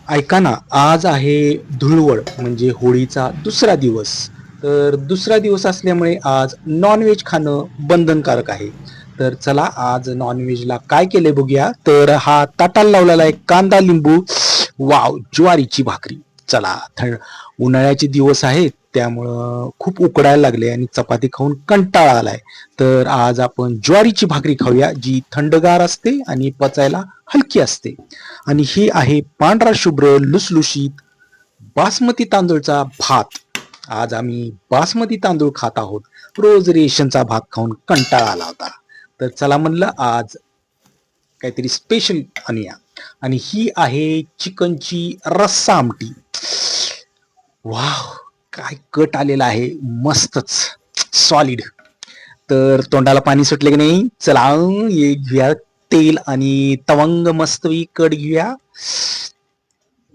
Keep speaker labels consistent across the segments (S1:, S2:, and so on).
S1: ऐका ना, आज आहे धुळवड म्हणजे होळीचा दुसरा दिवस. तर दुसरा दिवस असल्यामुळे आज नॉन-व्हेज खाणं बंधनकारक आहे. तर चला आज नॉन-व्हेजला काय केलंय बघूया. तर हा ताटाला लावलेला आहे कांदा, लिंबू, वॉव! ज्वारीची भाकरी. चला उन्हाळ्याचे दिवस आहेत त्यामुळं खूप उकडायला लागले आणि चपाती खाऊन कंटाळा आलाय. तर आज आपण ज्वारीची भाकरी खाऊया जी थंडगार असते आणि पचायला हलकी असते. आणि ही आहे पांढरा शुभ्र लुसलुशीत बासमती तांदूळचा भात. आज आम्ही बासमती तांदूळ खात आहोत. रोज रेशनचा भात खाऊन कंटाळा आला होता. तर चला म्हणलं आज काहीतरी स्पेशल आणूया. आणि ही आहे चिकनची रस्सा आमटी. वाव! काय कट आलेला आहे. मस्तच सॉलिड. तर तोंडाला पाणी सुटले की नाही. चला हे घेऊया तेल आणि तवंग मस्त कट घेऊया.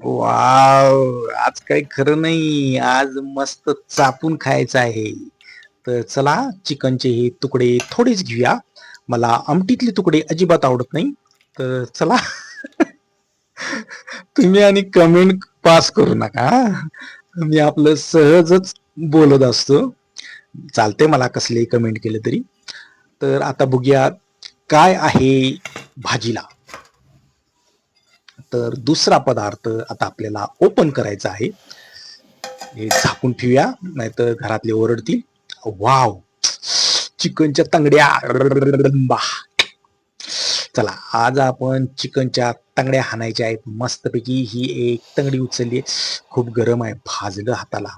S1: वाव! आज काही खरं नाही. आज मस्त चापून खायचं आहे. तर चला चिकनचे हे तुकडे थोडेच घेऊया. मला आमटीतले तुकडे अजिबात आवडत नाही. तर चला तुम्ही आणि कमेंट पास करू नका. मी आपलं सहजच बोलत असतो. चालते मला कसलेही कमेंट केले तरी. तर आता बघूया काय आहे भाजीला. तर दुसरा पदार्थ आता आपल्याला ओपन करायचा आहे. हे झाकून ठेवूया नाहीतर घरातले ओरडतील. वाव! चिकनच्या तंगड्या. चला आज आपण चिकनच्या तंगड्या हाणायच्या आहेत. मस्तपैकी ही एक तंगडी उचलली. खूप गरम आहे. भाजलं हाताला.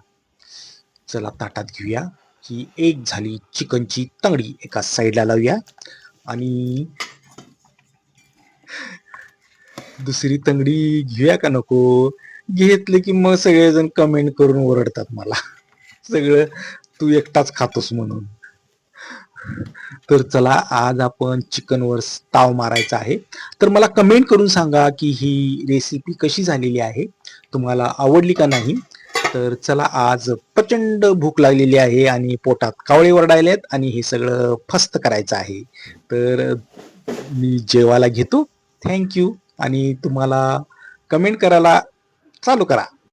S1: चला ताटात घेऊया. ही एक झाली चिकनची तंगडी एका साईडला लावूया आणि दुसरी तंगडी घेऊया का नको. घेतले की मग सगळेजण कमेंट करून ओरडतात मला. सगळं तू एकटाच खातोस म्हणून. तर चला आज आपण चिकनवर ताव मारायचा आहे. तर मला कमेंट करून सांगा की ही रेसिपी कशी झालेली आहे, तुम्हाला आवडली का नाही. तर चला आज प्रचंड भूक लागलेली आहे आणि पोटात कावळे ओरडायलेत आणि हे सगळं फस्त करायचं आहे. तर मी जेवायला घेतो. थँक्यू. आणि तुम्हाला कमेंट करायला चालू करा.